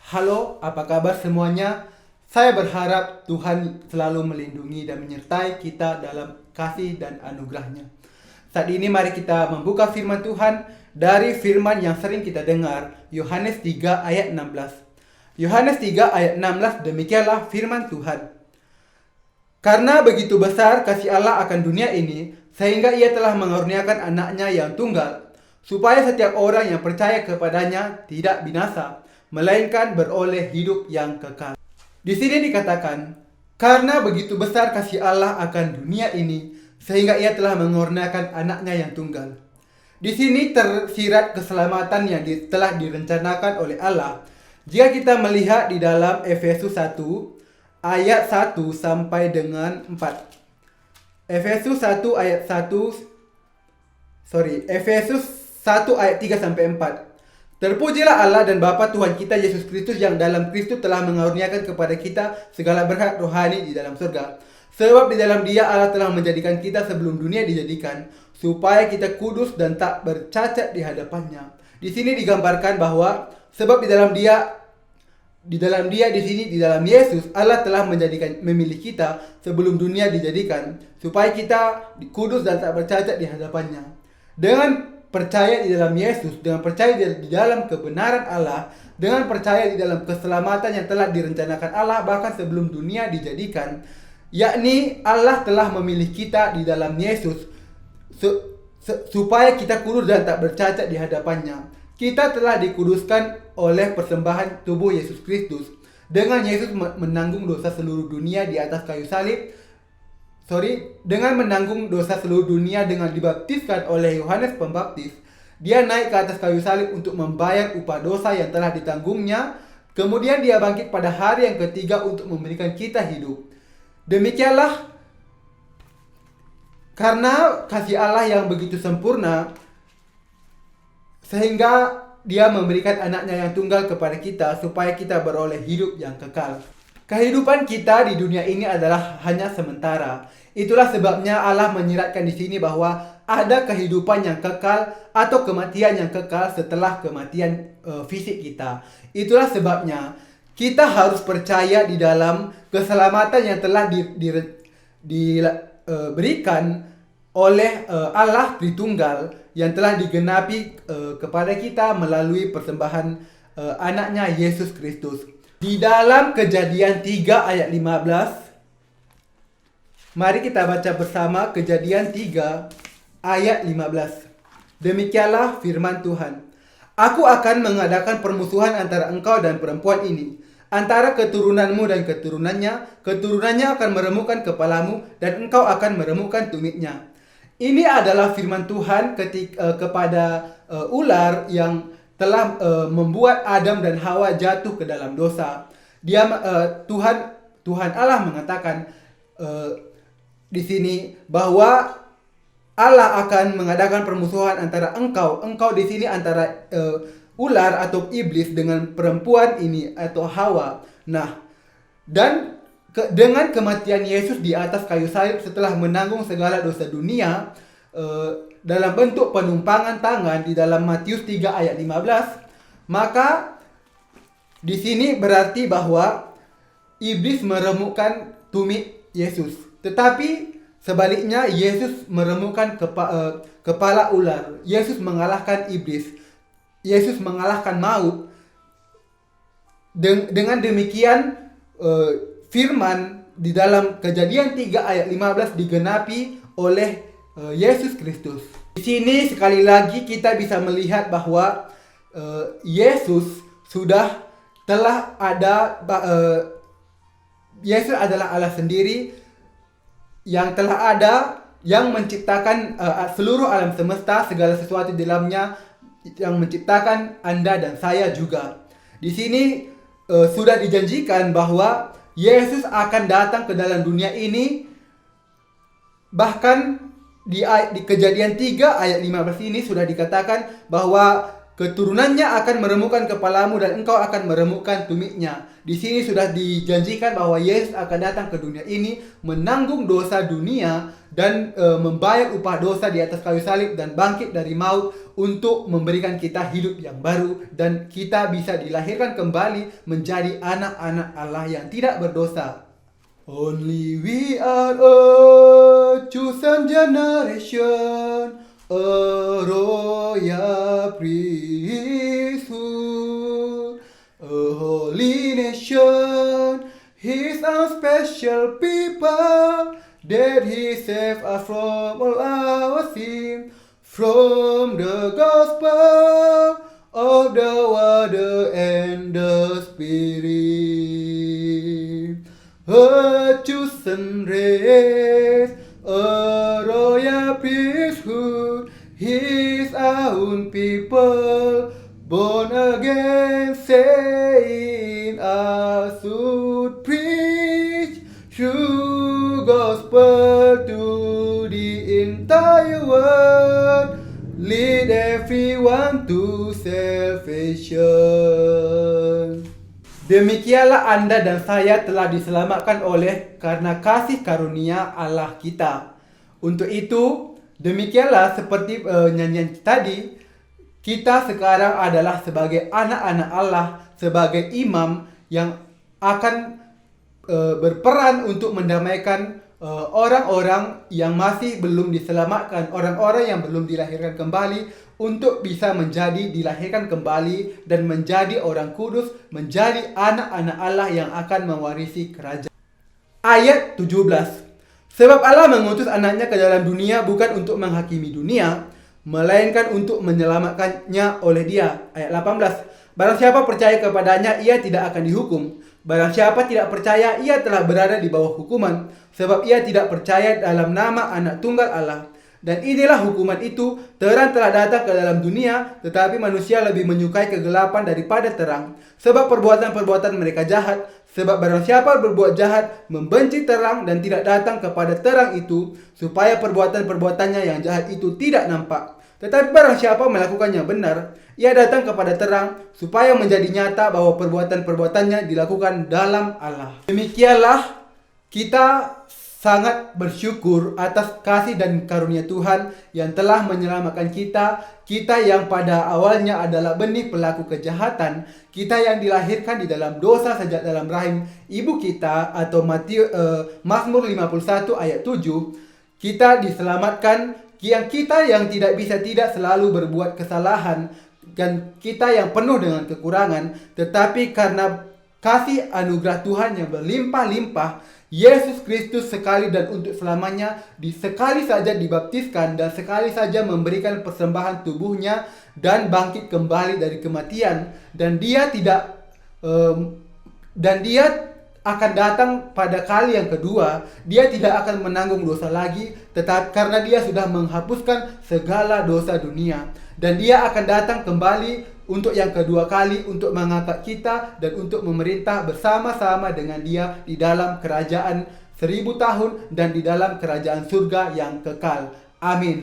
Halo, apa kabar semuanya? Saya berharap Tuhan selalu melindungi dan menyertai kita dalam kasih dan anugerahnya. Saat ini mari kita membuka firman Tuhan dari firman yang sering kita dengar, Yohanes 3 ayat 16. Yohanes 3 ayat 16 demikianlah firman Tuhan. Karena begitu besar kasih Allah akan dunia ini, sehingga ia telah mengaruniakan anaknya yang tunggal, supaya setiap orang yang percaya kepadanya tidak binasa, melainkan beroleh hidup yang kekal. Di sini dikatakan, karena begitu besar kasih Allah akan dunia ini, sehingga ia telah mengurniakan anaknya yang tunggal. Di sini tersirat keselamatan yang telah direncanakan oleh Allah. Jika kita melihat di dalam Efesus 1 ayat 1 sampai dengan 4. Efesus 1 ayat 3 sampai 4. Terpujilah Allah dan Bapa Tuhan kita Yesus Kristus yang dalam Kristus telah mengaruniakan kepada kita segala berkat rohani di dalam surga. Sebab di dalam Dia Allah telah menjadikan kita sebelum dunia dijadikan, supaya kita kudus dan tak bercacat di hadapannya. Di sini digambarkan bahwa sebab di dalam Yesus Allah telah memilih kita sebelum dunia dijadikan, supaya kita kudus dan tak bercacat di hadapannya. Dengan percaya di dalam Yesus, dengan percaya di dalam kebenaran Allah, dengan percaya di dalam keselamatan yang telah direncanakan Allah bahkan sebelum dunia dijadikan, yakni Allah telah memilih kita di dalam Yesus supaya kita kudus dan tak bercacat di hadapannya. Kita telah dikuduskan oleh persembahan tubuh Yesus Kristus. Dengan Yesus menanggung dosa seluruh dunia di atas kayu salib. Dengan menanggung dosa seluruh dunia dengan dibaptiskan oleh Yohanes Pembaptis, dia naik ke atas kayu salib untuk membayar upah dosa yang telah ditanggungnya. Kemudian dia bangkit pada hari yang ketiga untuk memberikan kita hidup. Demikianlah karena kasih Allah yang begitu sempurna, sehingga dia memberikan anaknya yang tunggal kepada kita supaya kita beroleh hidup yang kekal. Kehidupan kita di dunia ini adalah hanya sementara. Itulah sebabnya Allah menyiratkan di sini bahwa ada kehidupan yang kekal atau kematian yang kekal setelah kematian fisik kita. Itulah sebabnya kita harus percaya di dalam keselamatan yang telah diberikan oleh Allah Tritunggal yang telah digenapi kepada kita melalui persembahan anaknya Yesus Kristus. Di dalam Kejadian 3 ayat 15, mari kita baca bersama Kejadian 3 ayat 15. Demikianlah firman Tuhan. Aku akan mengadakan permusuhan antara engkau dan perempuan ini, antara keturunanmu dan keturunannya. Keturunannya akan meremukkan kepalamu dan engkau akan meremukkan tumitnya. Ini adalah firman Tuhan kepada ular yang telah membuat Adam dan Hawa jatuh ke dalam dosa. Tuhan Allah mengatakan di sini bahwa Allah akan mengadakan permusuhan antara engkau di sini antara ular atau iblis dengan perempuan ini atau Hawa. Nah, dan dengan kematian Yesus di atas kayu salib setelah menanggung segala dosa dunia dalam bentuk penumpangan tangan di dalam Matius 3 ayat 15, maka di sini berarti bahwa iblis meremukkan tumit Yesus, tetapi sebaliknya Yesus meremukkan kepala ular. Yesus mengalahkan iblis. Yesus mengalahkan maut. Dengan demikian firman di dalam Kejadian 3 ayat 15 digenapi oleh Yesus Kristus. Di sini sekali lagi kita bisa melihat bahwa Yesus Yesus adalah Allah sendiri yang telah ada, yang menciptakan seluruh alam semesta, segala sesuatu di dalamnya, yang menciptakan Anda dan saya juga. Di sini sudah dijanjikan bahwa Yesus akan datang ke dalam dunia ini. Bahkan di Kejadian 3 ayat 15 ini sudah dikatakan bahwa keturunannya akan meremukkan kepalamu dan engkau akan meremukkan tumitnya. Di sini sudah dijanjikan bahwa Yesus akan datang ke dunia ini, menanggung dosa dunia dan membayar upah dosa di atas kayu salib dan bangkit dari maut untuk memberikan kita hidup yang baru dan kita bisa dilahirkan kembali menjadi anak-anak Allah yang tidak berdosa. Only we are a chosen generation, a royal priesthood, a holy nation. He's a special people that He saved us from all our sin, from the gospel of the water and the Spirit. A chosen race, a royal priesthood, His own people, born again, saying I should preach true gospel to the entire world, lead everyone to salvation. Demikianlah Anda dan saya telah diselamatkan karena kasih karunia Allah kita. Untuk itu, demikianlah seperti nyanyian tadi, kita sekarang adalah sebagai anak-anak Allah, sebagai imam yang akan berperan untuk mendamaikan orang-orang yang masih belum diselamatkan, orang-orang yang belum dilahirkan kembali, untuk bisa dilahirkan kembali dan menjadi orang kudus, menjadi anak-anak Allah yang akan mewarisi kerajaan. Ayat 17. Sebab Allah mengutus anaknya ke dalam dunia bukan untuk menghakimi dunia, melainkan untuk menyelamatkannya oleh Dia. Ayat 18. Barang siapa percaya kepadanya, ia tidak akan dihukum. Barang siapa tidak percaya, ia telah berada di bawah hukuman, sebab ia tidak percaya dalam nama Anak Tunggal Allah. Dan inilah hukuman itu, terang telah datang ke dalam dunia, tetapi manusia lebih menyukai kegelapan daripada terang, sebab perbuatan-perbuatan mereka jahat. Sebab barang siapa berbuat jahat, membenci terang dan tidak datang kepada terang itu, supaya perbuatan-perbuatannya yang jahat itu tidak nampak. Tetapi barang siapa melakukannya benar, ia datang kepada terang, supaya menjadi nyata bahwa perbuatan-perbuatannya dilakukan dalam Allah. Demikianlah kita sangat bersyukur atas kasih dan karunia Tuhan yang telah menyelamatkan kita yang pada awalnya adalah benih pelaku kejahatan, kita yang dilahirkan di dalam dosa sejak dalam rahim ibu kita, atau Mazmur 51 ayat 7, kita diselamatkan, kita yang tidak bisa tidak selalu berbuat kesalahan, dan kita yang penuh dengan kekurangan, tetapi karena kasih anugerah Tuhan yang berlimpah-limpah, Yesus Kristus sekali dan untuk selamanya sekali saja dibaptiskan dan sekali saja memberikan persembahan tubuhnya dan bangkit kembali dari kematian, dan dia akan datang pada kali yang kedua. Dia tidak akan menanggung dosa lagi, tetapi karena dia sudah menghapuskan segala dosa dunia, dan dia akan datang kembali untuk yang kedua kali, untuk mengangkat kita dan untuk memerintah bersama-sama dengan Dia di dalam kerajaan 1000 tahun dan di dalam kerajaan surga yang kekal. Amin.